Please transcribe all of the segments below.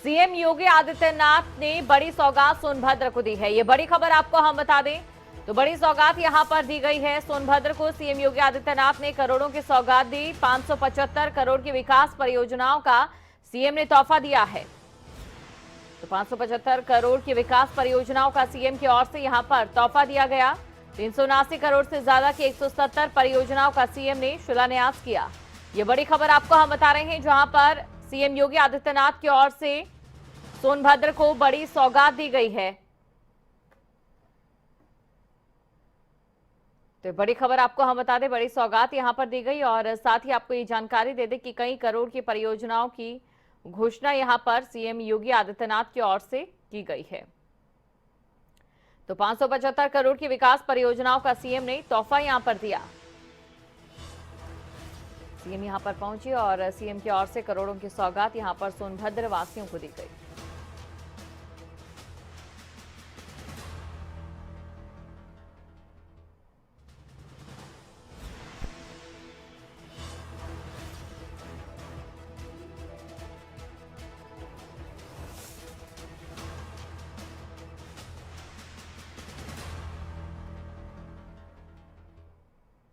CM Yogi Adityanath ने बड़ी सौगात सोनभद्र को दी है। ये बड़ी खबर आपको हम बता दें तो बड़ी सौगात यहां पर दी गई है। सोनभद्र को सीएम योगी आदित्यनाथ ने करोड़ों की सौगात दी। 575 करोड़ की विकास परियोजनाओं का सीएम ने तोहफा दिया है। तो 575 करोड़ की विकास परियोजनाओं का सीएम की ओर से यहां पर तोहफा दिया गया। 379 करोड़ से ज्यादा की 170 परियोजनाओं का सीएम ने शिलान्यास किया। ये बड़ी खबर आपको हम बता रहे हैं, जहां पर सीएम योगी आदित्यनाथ की ओर से सोनभद्र को बड़ी सौगात दी गई है। तो बड़ी खबर आपको हम बता दें, बड़ी सौगात यहां पर दी गई और साथ ही आपको ये जानकारी दे दें कि कई करोड़ की परियोजनाओं की घोषणा यहां पर सीएम योगी आदित्यनाथ की ओर से की गई है। तो 575 करोड़ की विकास परियोजनाओं का सीएम ने तोहफा यहां पर दिया। सीएम यहां पर पहुंचे और सीएम की ओर से करोड़ों की सौगात यहां पर सोनभद्र वासियों को दी गई।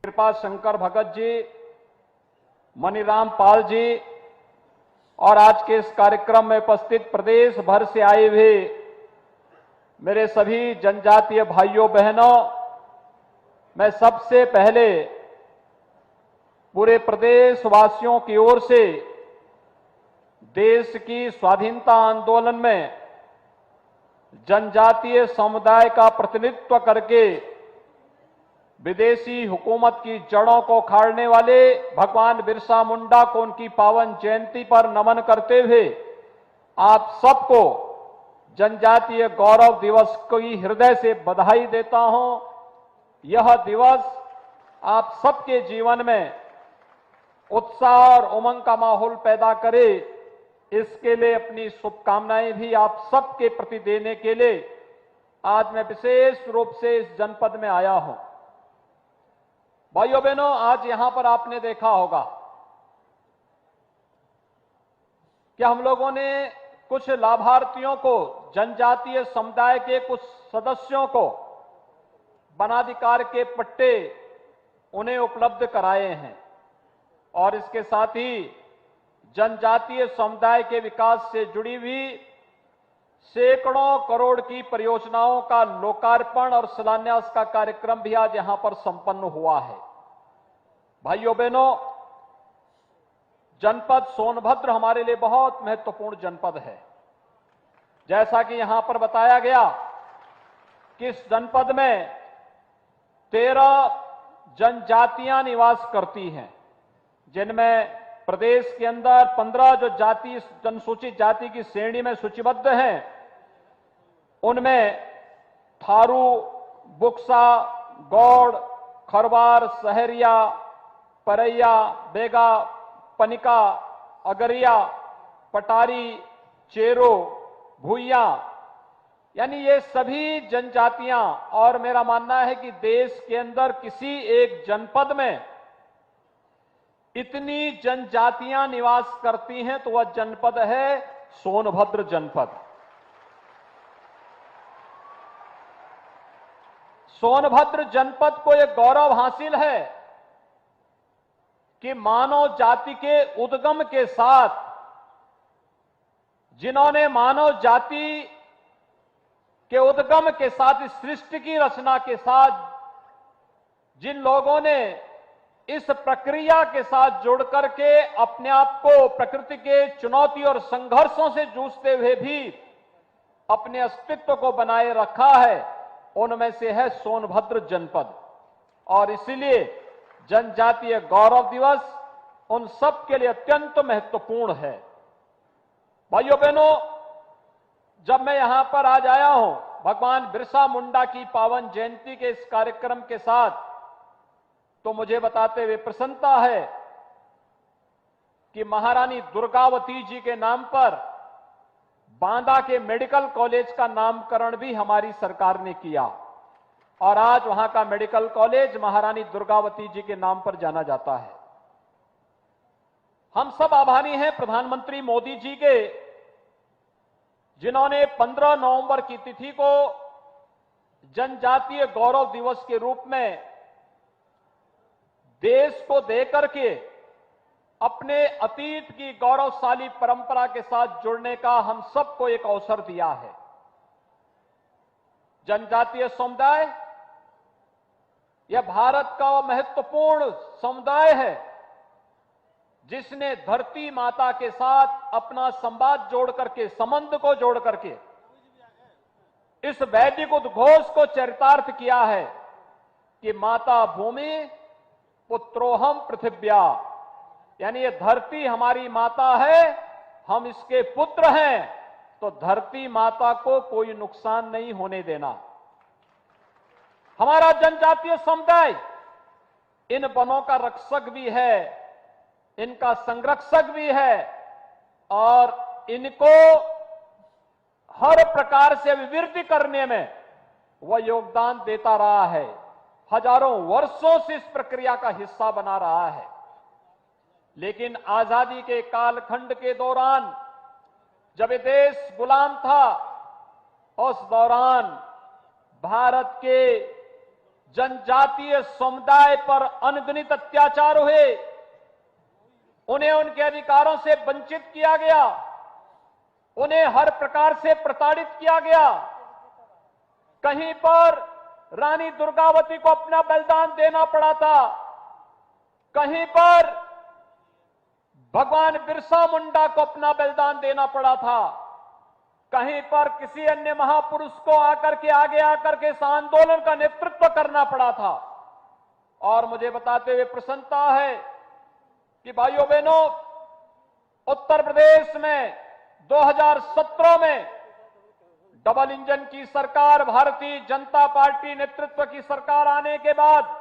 कृपा शंकर भगत जी, मनीराम पाल जी और आज के इस कार्यक्रम में उपस्थित प्रदेश भर से आए हुए मेरे सभी जनजातीय भाइयों बहनों, मैं सबसे पहले पूरे प्रदेश वासियों की ओर से देश की स्वाधीनता आंदोलन में जनजातीय समुदाय का प्रतिनिधित्व करके विदेशी हुकूमत की जड़ों को उखाड़ने वाले भगवान बिरसा मुंडा को उनकी पावन जयंती पर नमन करते हुए आप सबको जनजातीय गौरव दिवस की हृदय से बधाई देता हूं। यह दिवस आप सबके जीवन में उत्साह और उमंग का माहौल पैदा करे, इसके लिए अपनी शुभकामनाएं भी आप सबके प्रति देने के लिए आज मैं विशेष रूप से इस जनपद में आया हूं। भाइयों बहनों, आज यहां पर आपने देखा होगा कि हम लोगों ने कुछ लाभार्थियों को, जनजातीय समुदाय के कुछ सदस्यों को वनाधिकार के पट्टे उन्हें उपलब्ध कराए हैं और इसके साथ ही जनजातीय समुदाय के विकास से जुड़ी हुई सैकड़ों करोड़ की परियोजनाओं का लोकार्पण और शिलान्यास का कार्यक्रम भी आज यहां पर संपन्न हुआ है। भाइयों बहनों, जनपद सोनभद्र हमारे लिए बहुत महत्वपूर्ण जनपद है। जैसा कि यहां पर बताया गया कि इस जनपद में 13 जनजातियां निवास करती हैं, जिनमें प्रदेश के अंदर 15 जो जाति अनुसूचित जाति की श्रेणी में सूचीबद्ध हैं, उनमें थारू, बुक्सा, गौड़, खरवार, सहरिया, परैया, बेगा, पनिका, अगरिया, पटारी, चेरो, भूइया, यानी ये सभी जनजातियां, और मेरा मानना है कि देश के अंदर किसी एक जनपद में इतनी जनजातियां निवास करती हैं तो वह जनपद है सोनभद्र जनपद। सोनभद्र जनपद को यह गौरव हासिल है कि मानव जाति के उद्गम के साथ, जिन्होंने मानव जाति के उद्गम के साथ, इस सृष्टि की रचना के साथ, जिन लोगों ने इस प्रक्रिया के साथ जुड़ करके अपने आप को प्रकृति के चुनौती और संघर्षों से जूझते हुए भी अपने अस्तित्व को बनाए रखा है, उनमें से है सोनभद्र जनपद। और इसीलिए जनजातीय गौरव दिवस उन सब के लिए अत्यंत महत्वपूर्ण है। भाइयों बहनों, जब मैं यहां पर आज आया हूं भगवान बिरसा मुंडा की पावन जयंती के इस कार्यक्रम के साथ, तो मुझे बताते हुए प्रसन्नता है कि महारानी दुर्गावती जी के नाम पर बांदा के मेडिकल कॉलेज का नामकरण भी हमारी सरकार ने किया और आज वहां का मेडिकल कॉलेज महारानी दुर्गावती जी के नाम पर जाना जाता है। हम सब आभारी हैं प्रधानमंत्री मोदी जी के जिन्होंने 15 नवंबर की तिथि को जनजातीय गौरव दिवस के रूप में देश को देकर के अपने अतीत की गौरवशाली परंपरा के साथ जुड़ने का हम सबको एक अवसर दिया है। जनजातीय समुदाय यह भारत का महत्वपूर्ण समुदाय है जिसने धरती माता के साथ अपना संवाद जोड़ करके, संबंध को जोड़ करके इस वैदिक उद्घोष को चरितार्थ किया है कि माता भूमि पुत्रोहम पृथिव्या, यानी ये धरती हमारी माता है, हम इसके पुत्र हैं, तो धरती माता को कोई नुकसान नहीं होने देना। हमारा जनजातीय समुदाय इन वनों का रक्षक भी है, इनका संरक्षक भी है और इनको हर प्रकार से अभिवृद्धि करने में वह योगदान देता रहा है। हजारों वर्षों से इस प्रक्रिया का हिस्सा बना रहा है। लेकिन आजादी के कालखंड के दौरान जब ये देश गुलाम था, उस दौरान भारत के जनजातीय समुदाय पर अनगिनत अत्याचार हुए, उन्हें उनके अधिकारों से वंचित किया गया, उन्हें हर प्रकार से प्रताड़ित किया गया। कहीं पर रानी दुर्गावती को अपना बलिदान देना पड़ा था, कहीं पर भगवान बिरसा मुंडा को अपना बलिदान देना पड़ा था, कहीं पर किसी अन्य महापुरुष को आकर के आगे आकर के इस आंदोलन का नेतृत्व करना पड़ा था। और मुझे बताते हुए प्रसन्नता है कि भाइयों बहनों, उत्तर प्रदेश में 2017 में डबल इंजन की सरकार, भारतीय जनता पार्टी नेतृत्व की सरकार आने के बाद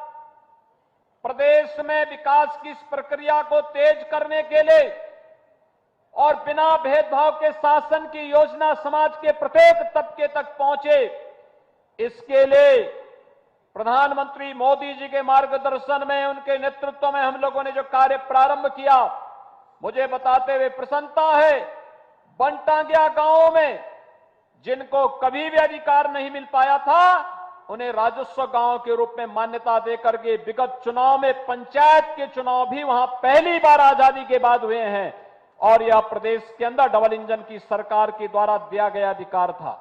प्रदेश में विकास की इस प्रक्रिया को तेज करने के लिए और बिना भेदभाव के शासन की योजना समाज के प्रत्येक तबके तक पहुंचे, इसके लिए प्रधानमंत्री मोदी जी के मार्गदर्शन में, उनके नेतृत्व में हम लोगों ने जो कार्य प्रारंभ किया, मुझे बताते हुए प्रसन्नता है। बनटांगिया गांवों में जिनको कभी भी अधिकार नहीं मिल पाया था, उन्हें राजस्व गांव के रूप में मान्यता देकर के विगत चुनाव में पंचायत के चुनाव भी वहां पहली बार आजादी के बाद हुए हैं और यह प्रदेश के अंदर डबल इंजन की सरकार के द्वारा दिया गया अधिकार था।